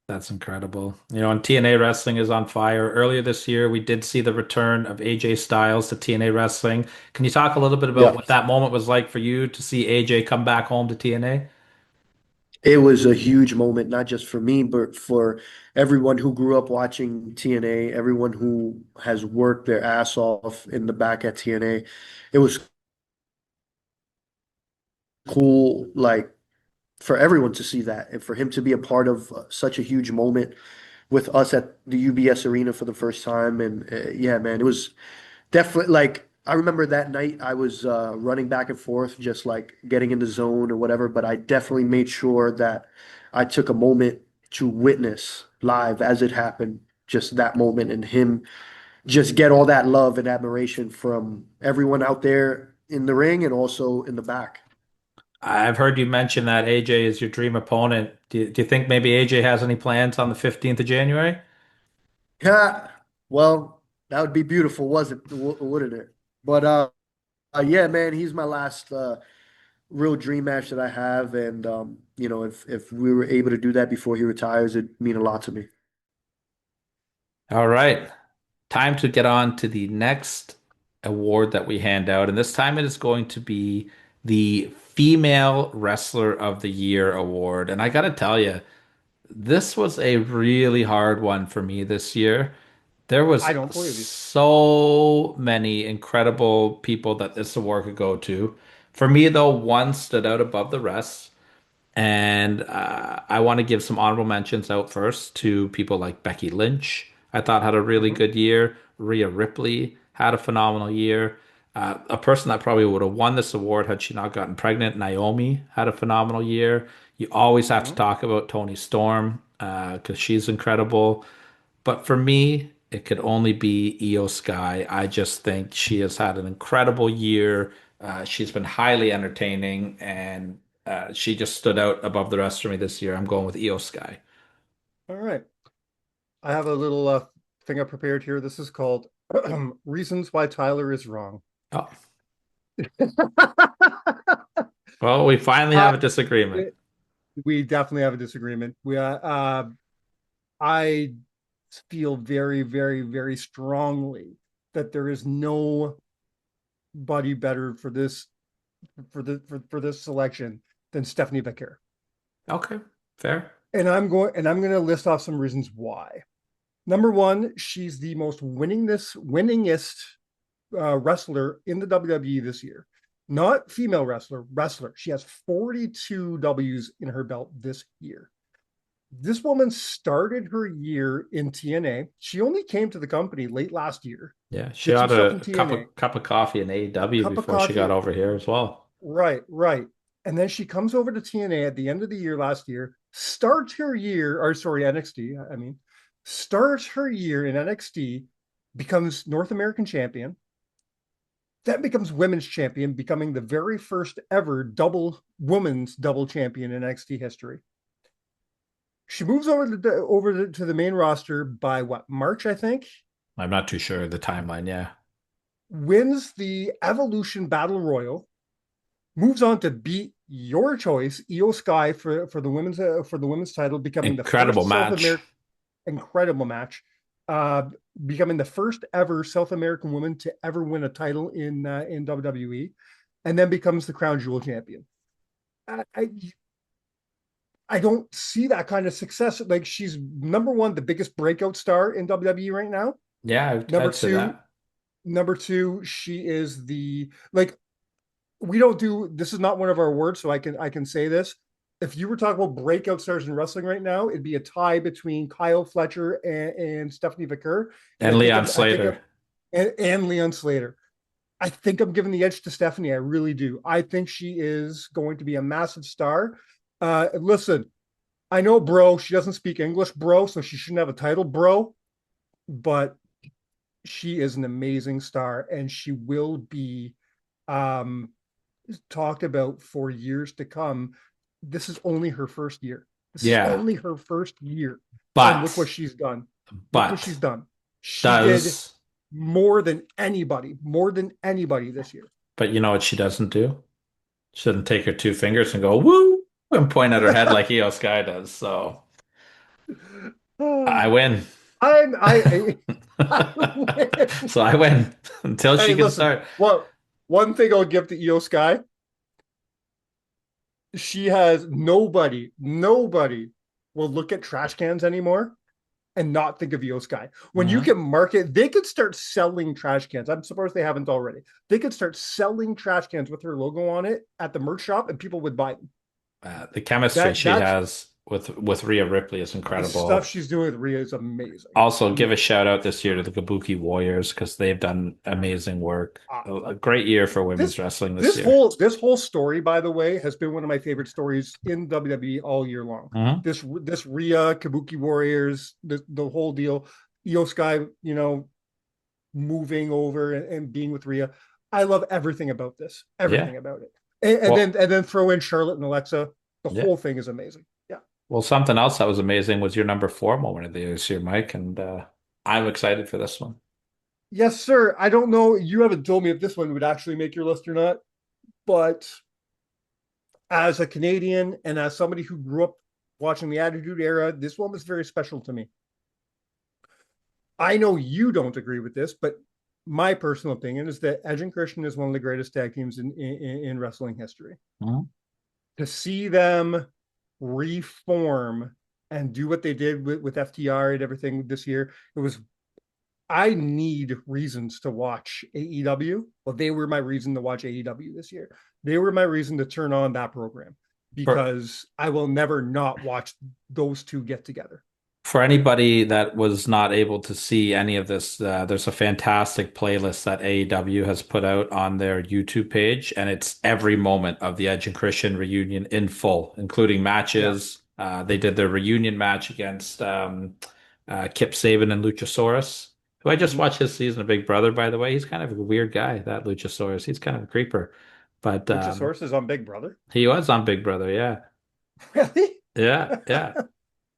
That's incredible. You know, and TNA Wrestling is on fire. Earlier this year, we did see the return of AJ Styles to TNA Wrestling. Can you talk a little bit about Yeah. what that moment was like for you to see AJ come back home to TNA? It was a huge moment, not just for me, but for everyone who grew up watching TNA, everyone who has worked their ass off in the back at TNA. It was cool, like, for everyone to see that and for him to be a part of such a huge moment with us at the UBS Arena for the first time. And yeah, man, it was definitely like I remember that night I was running back and forth, just like getting in the zone or whatever. But I definitely made sure that I took a moment to witness live as it happened, just that moment, and him just get all that love and admiration from everyone out there in the ring and also in the back. I've heard you mention that AJ is your dream opponent. Do you think maybe AJ has any plans on the 15th of January? Yeah, well, that would be beautiful, wouldn't it? But yeah, man, he's my last real dream match that I have, and if we were able to do that before he retires, it'd mean a lot to me. All right. Time to get on to the next award that we hand out. And this time it is going to be the Female Wrestler of the Year award. And I got to tell you, this was a really hard one for me this year. There was I don't believe you. so many incredible people that this award could go to. For me, though, one stood out above the rest. And I want to give some honorable mentions out first to people like Becky Lynch. I thought had a really good year. Rhea Ripley had a phenomenal year. A person that probably would have won this award had she not gotten pregnant, Naomi, had a phenomenal year. You always have to talk about Toni Storm because she's incredible. But for me, it could only be Io Sky. I just think she has had an incredible year. She's been highly entertaining, and she just stood out above the rest for me this year. I'm going with Io Sky. All right. I have a little thing I prepared here. This is called Reasons Why Tyler is Wrong. Oh. Well, we finally have a disagreement. We definitely have a disagreement. I feel very, very, very strongly that there is nobody better for this selection than Stephanie Becker. Okay, fair. And I'm going to list off some reasons why. Number one, she's the most winningest wrestler in the WWE this year. Not female wrestler. She has 42 W's in her belt this year. This woman started her year in TNA. She only came to the company late last year. Yeah, she had a cup of coffee in AEW before she got over here as well. Right. And then she comes over to TNA at the end of the year last year, starts her year in NXT, becomes North American champion, then becomes women's champion, becoming the very first ever women's double champion in NXT history. She moves over to the main roster by March, I think. I'm not too sure the timeline. Yeah. Wins the Evolution Battle Royal, moves on to beat your choice, Io Sky, for the women's title, becoming incredible the first incredible match, becoming the first ever South American woman to ever win a title in WWE, and then becomes the Crown Jewel champion. I don't see that kind of success. Like, she's number one, the biggest breakout star in WWE right now. Yeah, Number two, she is we don't do, this is not one of our awards, so I can say this. If you were talking about breakout stars in wrestling right now, it'd be a tie between Kyle Fletcher and Stephanie Becker. And Leon Slater. And Leon Slater. I think I'm giving the edge to Stephanie. I really do. I think she is going to be a massive star. Listen, I know, bro, she doesn't speak English, bro, so she shouldn't have a title, bro. But she is an amazing star, and she will be um, talked about for years to come. This is only her first year. This is Yeah. only her first year. And look But what she's done. Look but what she's done. She did does more than anybody this year. but you know what she doesn't do? She doesn't take her two fingers and go woo and point at her head like Io Sky does. So I win. I So I win until she Hey, can listen, start. well, one thing I'll give to Io Sky, she has nobody will look at trash cans anymore and not think of Io Sky. When you Mhm. can market, they could start selling trash cans. I'm surprised they haven't already. They could start selling trash cans with her logo on it at the merch shop, and people would buy them. The chemistry That she that's has with Rhea Ripley is the incredible. stuff she's doing with Rhea is amazing. Also, give a shout out this year to the Kabuki Warriors because they've done amazing work. A great year for women's wrestling this year. This whole story, by the way, has been one of my favorite stories in WWE all year long. Mhm. This Rhea Kabuki Warriors, the whole deal, Io Sky, moving over and being with Rhea. I love everything about this. Everything about it. And then throw in Charlotte and Alexa. The Yeah. whole thing is amazing. Yeah. Well, something else that was amazing was your number 4 moment of the year this year, Mike, and I'm excited for this one. Yes, sir. I don't know. You haven't told me if this one would actually make your list or not, but as a Canadian and as somebody who grew up watching the Attitude Era, this one was very special to me. I know you don't agree with this, but my personal opinion is that Edge and Christian is one of the greatest tag teams in wrestling history. Mhm. To see them reform and do what they did with FTR and everything this year, I need reasons to watch AEW. Well, they were my reason to watch AEW this year. They were my reason to turn on that program because I will never not watch those two get together. For anybody that was not able to see any of this, there's a fantastic playlist that AEW has put out on their YouTube page, and it's every moment of the Edge and Christian reunion in full, including matches. They did their reunion match against Kip Sabian and Luchasaurus, who I just watched his season of Big Brother, by the way. He's kind of a weird guy, that Luchasaurus. He's kind of a creeper. But Luchasaurus is on Big Brother? he was on Big Brother, yeah. Really? Yeah.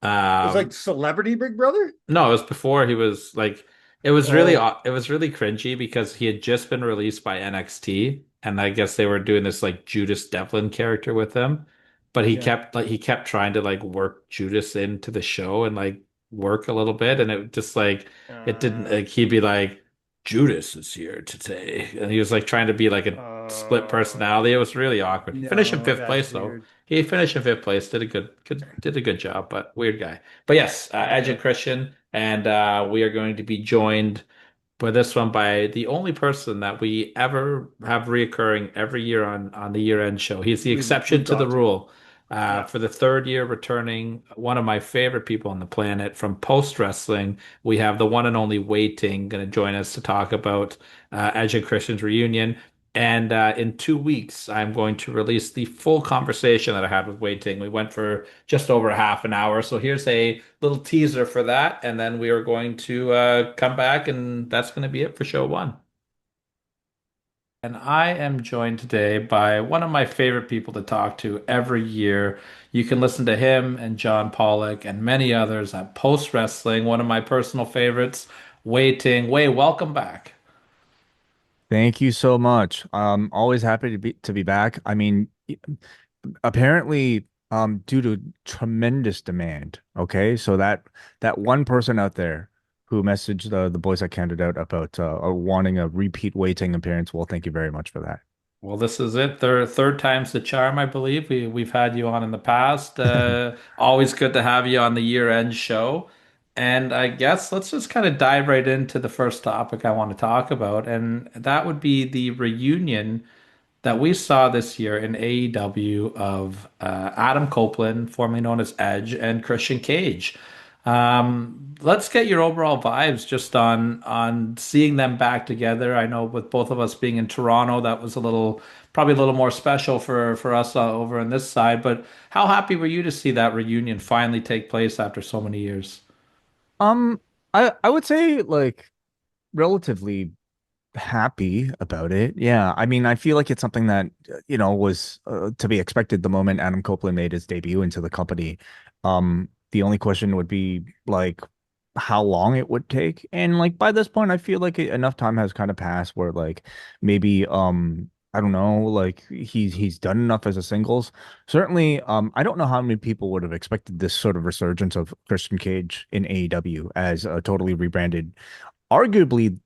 It was like Celebrity Big Brother? No, it was before he was like it was really cringy because he had just been released by NXT, and I guess they were doing this like Judas Devlin character with him, but he kept trying to like work Judas into the show and like work a little bit, and it just like it didn't like he'd be like Judas is here today, and he was like trying to be like a split personality. It was really awkward. He finished in fifth place though. Weird. He finished in fifth place, did a good job, but weird guy. But yes, Edge and Christian, and we are going to be joined by this one by the only person that we ever have reoccurring every year on the year-end show. He's the exception to the rule. For the third year returning, one of my favorite people on the planet from post wrestling, we have the one and only Ting going to join us to talk about Edge and Christian's reunion. And in 2 weeks, I'm going to release the full conversation that I had with Ting. We went for just over half an hour. So here's a little teaser for that. And then we are going to come back, and that's going to be it for show 1. And I am joined today by one of my favorite people to talk to every year. You can listen to him and John Pollock and many others at Post Wrestling, one of my personal favorites, Ting. Welcome back. Thank you so much. Always happy to be back. I mean, apparently, due to tremendous demand. Okay, so that one person out there who messaged the boys at Canada out about wanting a repeat Ting appearance. Well, thank you very much for that. Well, this is it. Third time's the charm, I believe. We've had you on in the past. Always good to have you on the year-end show. And I guess let's just kind of dive right into the first topic I want to talk about, and that would be the reunion that we saw this year in AEW of Adam Copeland, formerly known as Edge, and Christian Cage. Let's get your overall vibes just on seeing them back together. I know with both of us being in Toronto, that was a little probably a little more special for us over on this side. But how happy were you to see that reunion finally take place after so many years? Um, I would say like relatively happy about it. Yeah. I mean, I feel like it's something that, was to be expected the moment Adam Copeland made his debut into the company. The only question would be like how long it would take. And like by this point, I feel like enough time has kind of passed where like maybe I don't know, like he's done enough as a singles. Certainly, I don't know how many people would have expected this sort of resurgence of Christian Cage in AEW as a totally rebranded, arguably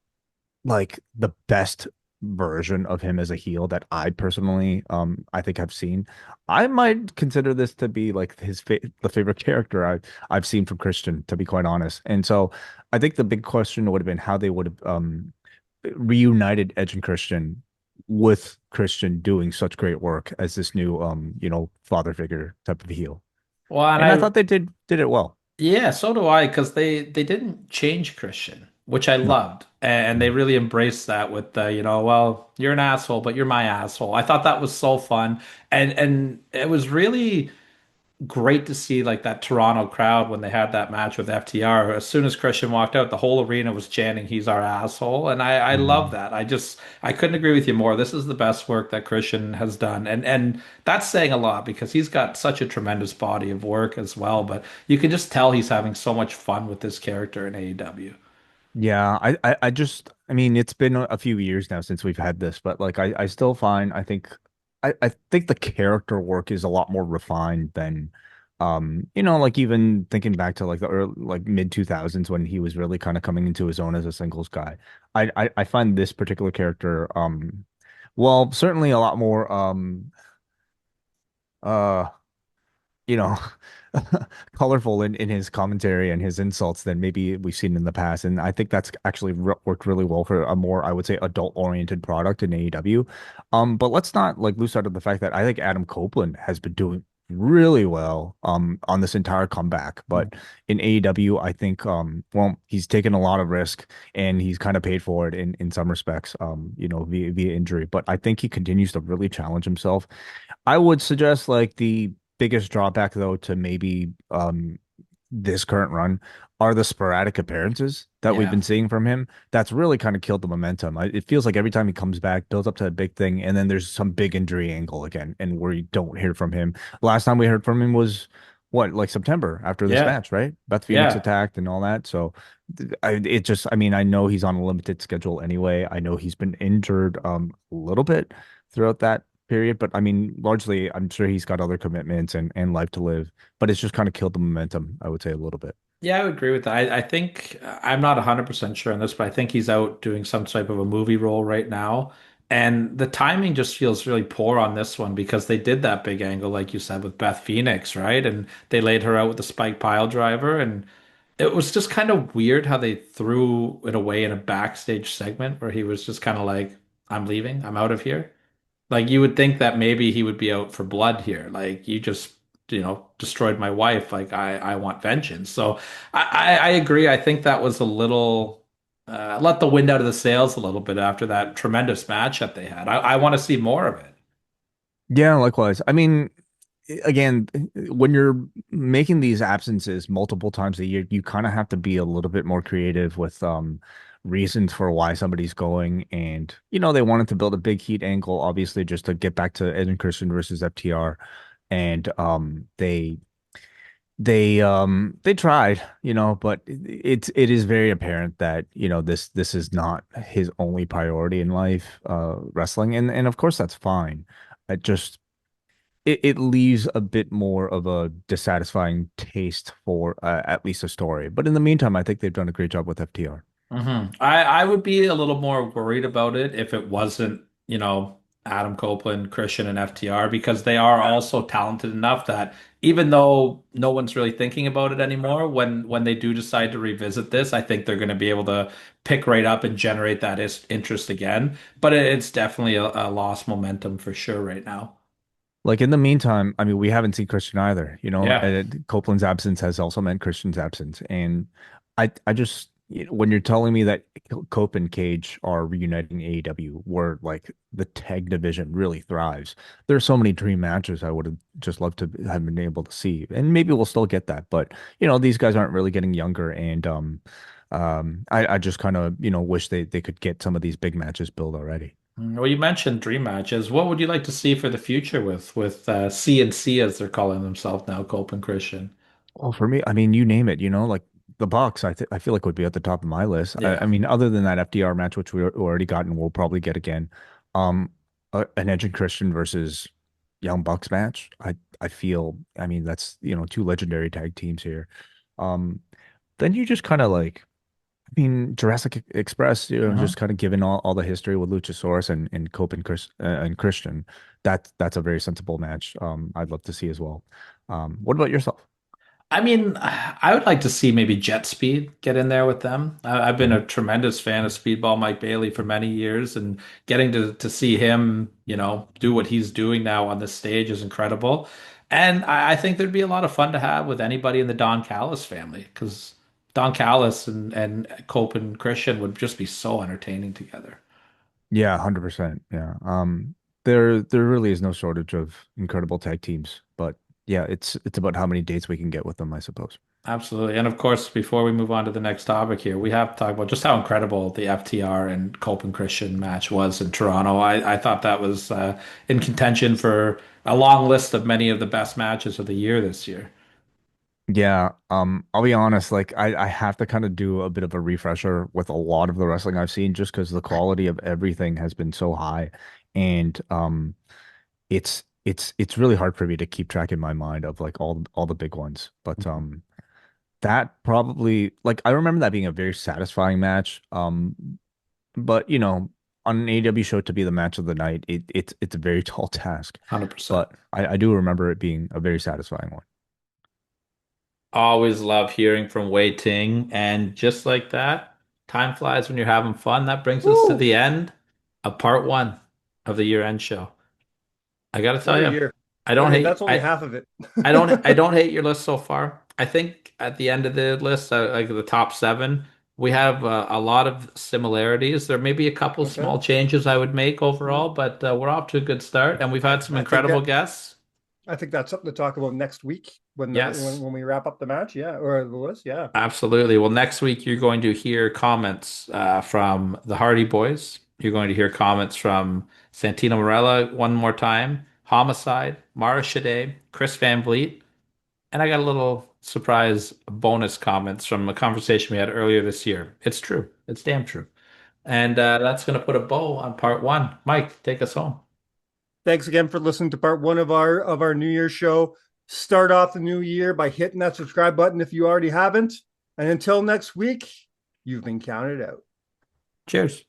like the best version of him as a heel that I personally I think I've seen. I might consider this to be like the favorite character I've seen from Christian, to be quite honest. And so I think the big question would have been how they would have reunited Edge and Christian with Christian doing such great work as this new father figure type of heel. Well, and And I thought they did it well. yeah, so do I, because they didn't change Christian, which I No. loved, and they really embraced that with the, well, you're an asshole, but you're my asshole. I thought that was so fun, and it was really great to see like that Toronto crowd when they had that match with FTR. As soon as Christian walked out, the whole arena was chanting, "He's our asshole," and I love Mhm. that. I couldn't agree with you more. This is the best work that Christian has done, and that's saying a lot because he's got such a tremendous body of work as well. But you can just tell he's having so much fun with this character in AEW. Yeah, I mean, it's been a few years now since we've had this, but like I still find I think the character work is a lot more refined than like even thinking back to like the early, like mid 2000s when he was really kind of coming into his own as a singles guy. I find this particular character well, certainly a lot more uh you know, colorful in his commentary and his insults than maybe we've seen in the past. And I think that's actually worked really well for a more, I would say, adult-oriented product in AEW. But let's not like lose sight of the fact that I think Adam Copeland has been doing really well on this entire comeback. But in AEW, I think well, he's taken a lot of risk and he's kind of paid for it in some respects, via injury. But I think he continues to really challenge himself. I would suggest like the biggest drawback though to maybe this current run are the sporadic appearances that we've Yeah. been seeing from him. That's really kind of killed the momentum. It feels like every time he comes back, builds up to a big thing, and then there's some big injury angle again, and where you don't hear from him. Last time we heard from him was what, like September after this Yeah. match, right? Beth Phoenix Yeah. attacked and all that. So I mean, I know he's on a limited schedule anyway. I know he's been injured a little bit throughout that period, but I mean, largely, I'm sure he's got other commitments and life to live, but it's just kind of killed the momentum, I would say, a little bit. Yeah, I would agree with that. I think I'm not 100% sure on this, but I think he's out doing some type of a movie role right now. And the timing just feels really poor on this one because they did that big angle, like you said, with Beth Phoenix, right? And they laid her out with the spike pile driver. And it was just kind of weird how they threw it away in a backstage segment where he was just kind of like, I'm leaving, I'm out of here. Like you would think that maybe he would be out for blood here. Like you just, destroyed my wife. Like I want vengeance. So I agree. I think that was a little let the wind out of the sails a little bit after that tremendous match that they had. I want to see more of it. Yeah, likewise. I mean, again, when you're making these absences multiple times a year, you kind of have to be a little bit more creative with reasons for why somebody's going. And, they wanted to build a big heat angle, obviously, just to get back to Ed and Christian versus FTR. And they tried, but it is very apparent that, this is not his only priority in life, wrestling. And of course that's fine. It just it leaves a bit more of a dissatisfying taste for at least a story. But in the meantime, I think they've done a great job with FTR. I would be a little more worried about it if it wasn't, Adam Copeland, Christian, and FTR because they are also talented enough that even though no one's really thinking about it anymore, when they do decide to revisit this, I think they're going to be able to pick right up and generate that interest again. But it's definitely a lost momentum for sure right now. Like in the meantime, I mean, we haven't seen Christian either. Yeah. Copeland's absence has also meant Christian's absence, and I just when you're telling me that Cope and Cage are reuniting AEW, where like the tag division really thrives, there's so many dream matches I would have just loved to have been able to see, and maybe we'll still get that. But these guys aren't really getting younger, and I just kind of wish they could get some of these big matches built already. Well, you mentioned dream matches. What would you like to see for the future with CNC as they're calling themselves now, Cope and Christian? Well, for me, I mean, you name it, like the Bucks, I feel like would be at the top of my list. I, Yeah. I mean, other than that FDR match, which we already got and we'll probably get again, um, an Edge and Christian versus Young Bucks match. I feel, I mean, that's two legendary tag teams here. Um, then you just kind of like, I mean, Jurassic Express, just kind of given all the history with Luchasaurus and Cope and Christian. That's a very sensible match. I'd love to see as well. What about yourself? I mean, I would like to see maybe Jet Speed get in there with them. I've been a tremendous fan of Speedball Mike Bailey for many years, and getting to see him, do what he's doing now on the stage is incredible. And I think there'd be a lot of fun to have with anybody in the Don Callis family, because Don Callis and Cope and Christian would just be so entertaining together. Yeah, 100%. Yeah. There really is no shortage of incredible tag teams, but yeah, it's about how many dates we can get with them, I suppose. Absolutely. And of course, before we move on to the next topic here, we have to talk about just how incredible the FTR and Cope and Christian match was in Toronto. I thought that was in contention for a long list of many of the best matches of the year this year. Yeah, I'll be honest, like I have to kind of do a bit of a refresher with a lot of the wrestling I've seen just because the quality of everything has been so high. And it's really hard for me to keep track in my mind of like all the big ones. But that probably like I remember that being a very satisfying match. But on an AEW show to be the match of the night, it's a very tall task. 100%. But I do remember it being a very satisfying one. Always love hearing from Wei Ting. And just like that, time flies when you're having fun. That brings us to the end of part one of the year-end show. I gotta tell What a you, year. I don't I mean, hate that's only half of it. I don't hate your list so far. I think at the end of the list, like the top seven, we have a lot of similarities. There may be a couple Okay. small changes I would make overall, but we're off to a good start, and we've had some I think incredible that- guests. I think that's something to talk about next week Yes. when we wrap up the match. Yeah, or the list. Yeah. Absolutely. Well, next week you're going to hear comments from the Hardy Boys. You're going to hear comments from Santino Marella one more time, Homicide, Mara Shade, Chris Van Vliet, and I got a little surprise bonus comments from a conversation we had earlier this year. It's true. It's damn true. And that's going to put a bow on part one. Mike, take us home. Thanks again for listening to part one of our New Year's show. Start off the new year by hitting that subscribe button if you already haven't. And until next week, you've been counted out. Cheers.